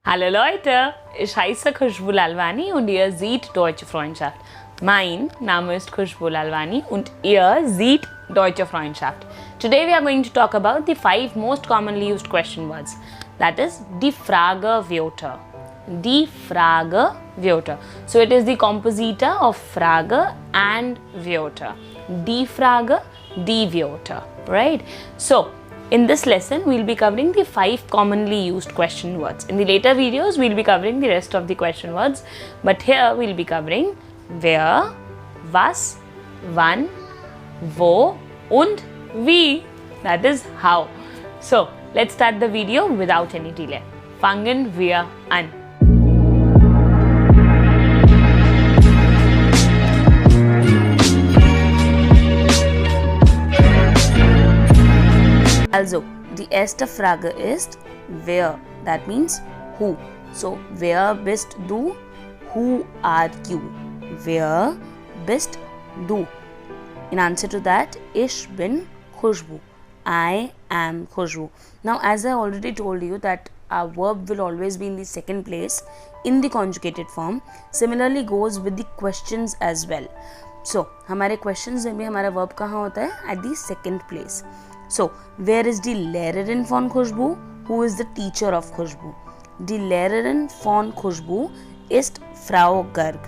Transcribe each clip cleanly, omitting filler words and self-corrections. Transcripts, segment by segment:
Hallo Leute, ich heiße Khushbu Lalwani und ihr seht Deutsche Freundschaft. Mein Name ist Khushbu Lalwani und ihr seht Deutsche Freundschaft. Today we are going to talk about the 5 most commonly used question words. That is die Frage Wörter. Die Frage Wörter. So it is the compositor of Frage and Wörter. Die Frage, die Wörter. Right? So in this lesson, we'll be covering the 5 commonly used question words. In the later videos, we'll be covering the rest of the question words. But here, we'll be covering wer, was, wann, wo und wie. That is how. So, let's start the video without any delay. Fangen wir an. Also, die erste Frage ist wer, that means who. So, wer bist du? Who are you? Wer bist du? In answer to that, ich bin Khushbu. I am Khushbu. Now, as I already told you that our verb will always be in the second place in the conjugated form. Similarly goes with the questions as well. So, हमारे questions में भी हमारा verb कहाँ होता है? At the second place. So, wer ist die Lehrerin von Khushbu? Who is the teacher of Khushbu? Die Lehrerin von Khushbu ist Frau Garg.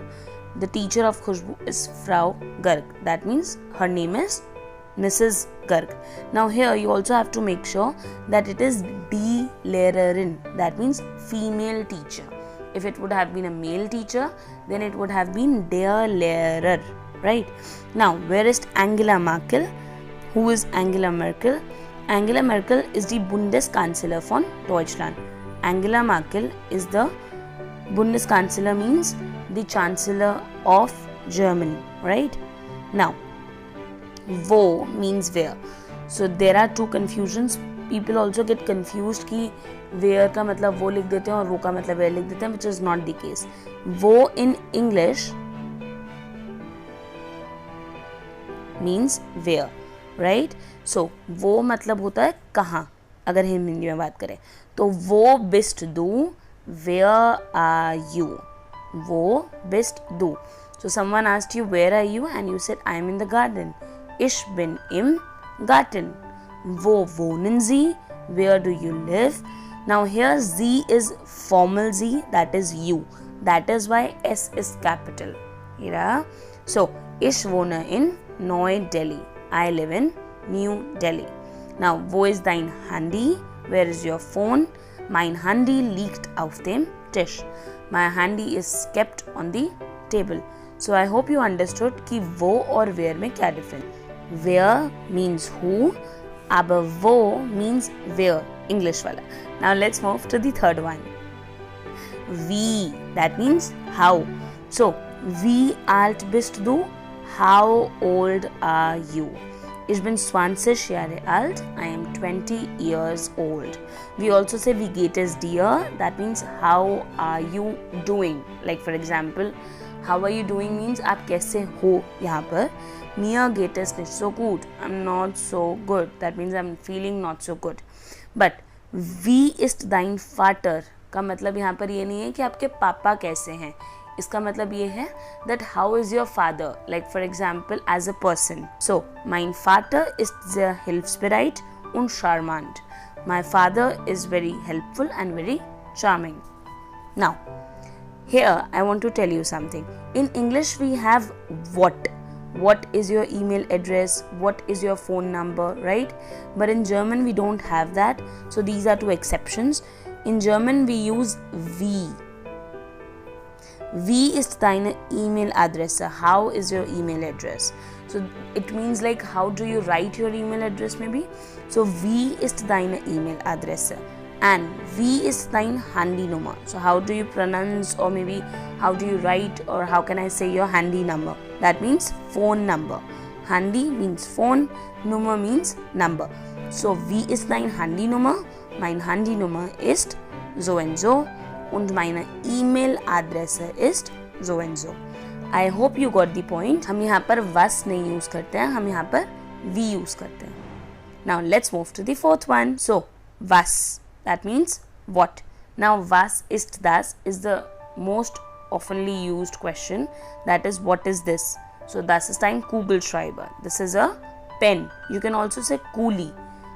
The teacher of Khushbu is Frau Garg. That means her name is Mrs. Garg. Now here you also have to make sure that it is die Lehrerin. That means female teacher. If it would have been a male teacher, then it would have been der Lehrer. Right? Now, where is Angela Merkel? Who is Angela Merkel? Angela Merkel is the Bundeskanzler von Deutschland. Angela Merkel is the Bundeskanzler, means the Chancellor of Germany, right? Now, wo means where. So there are two confusions. People also get confused कि where का मतलब वो लिख देते हैं और wo का मतलब where लिख देते हैं, which is not the case. Wo in English means where. Right so वो मतलब होता है कहाँ, अगर हम हिंदी में बात करें तो वो बिस्ट दू वेयर आर यू, वो बिस्ट दू. So someone asked you where are you and you said I am in the garden. Ich bin im Garten. Wo wohnen Sie? Where do you live? Now here Z is formal Z, that is you. That is why S is capital. Yeah. So ich wohne in Neu Delhi. I live in New Delhi. Now, wo ist dein Handy? Where is your phone? Mein Handy liegt auf dem Tisch. My handy is kept on the table. So, I hope you understood कि wo और where में क्या difference. Where means who, aber wo means where, English वाला. Now, let's move to the third one. Wie, that means how. So, wie alt bist du? How old are you? Ich bin 20 Jahre alt. I am 20 years old. We also say wie geht es dir? That means how are you doing? Like for example, how are you doing means आप कैसे हो यहाँ पर. Mir geht es nicht so gut. I'm not so good. That means I'm feeling not so good. But wie ist dein Vater? का मतलब यहाँ पर ये नहीं है कि आपके पापा कैसे हैं. इसका मतलब ये है that how is your father, like for example as a person. So mein Vater ist sehr hilfsbereit und charmant. My father is very helpful and very charming. Now here I want to tell you something. In English we have what is your email address, what is your phone number, right? But in German we don't have that. So these are two exceptions. In German we use wie. Wie ist deine E-Mail-Adresse? How is your email address? So it means like how do you write your email address maybe? So wie ist deine E-Mail-Adresse? And wie ist dein Handynummer? So how do you pronounce or maybe how do you write or how can I say your handy number? That means phone number. Handy means phone, Nummer means number. So wie ist dein Handynummer? Mein Handynummer ist so and so. Und meine E-Mail-Adresse ist so and so. I hope you got the point. हम यहाँ पर was नहीं use करते हैं, हम यहाँ पर we use करते हैं. Now let's move to the fourth one. So was, that means what. Now, was ist das is the most oftenly used question, that is, what is this? So, das ist ein Kugelschreiber. This is a pen. You can also say Kuli.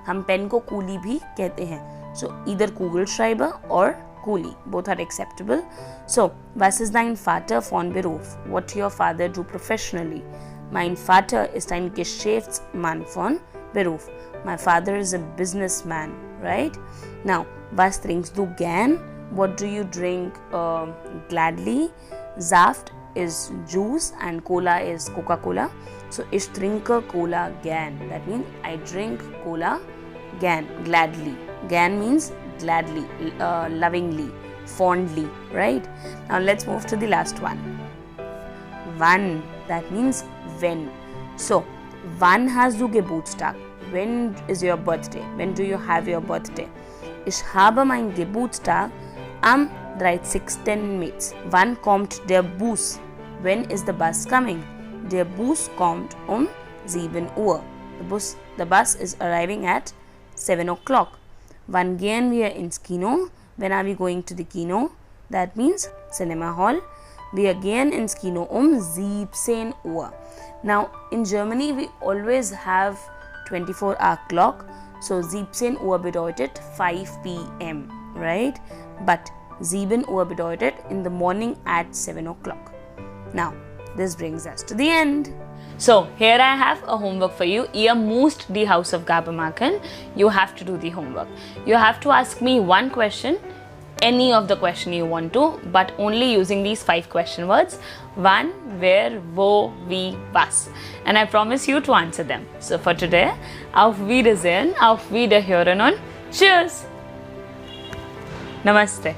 हम pen को coolie भी कहते हैं. So, either Kugelschreiber or Kuli. Both are acceptable. So, was ist dein Vater von Beruf? What your father do professionally? Mein Vater ist ein Geschäftsmann von Beruf. My father is a businessman, right? Now, was trinkst du gern? What do you drink gladly? Saft is juice and Cola is Coca-Cola. So, ich trinke Cola gern. That means I drink Cola gern, gladly. Gern means gladly, lovingly, fondly, right? Now, let's move to the last one. Wann, that means when. So, wann hast du Geburtstag? When is your birthday? When do you have your birthday? Ich habe mein Geburtstag am 30. März. Wann kommt der Bus? When is the bus coming? Der Bus kommt 7 Uhr. The bus is arriving at 7 o'clock. Wann gehen wir ins Kino? When are we going to the Kino? That means cinema hall. Wir gehen ins Kino 17 Uhr. Now, in Germany, we always have 24-hour clock. So, 17 Uhr bedeutet 5 p.m. right? But 7 Uhr bedeutet in the morning at 7 o'clock. Now, this brings us to the end. So, here I have a homework for you. Ihr müsst die Hausaufgabe machen. You have to do the homework. You have to ask me one question, any of the question you want to, but only using these 5 question words. Wann, where, wo, wie, was. And I promise you to answer them. So, for today, auf Wiedersehen, auf Wiederhören und Cheers! Namaste.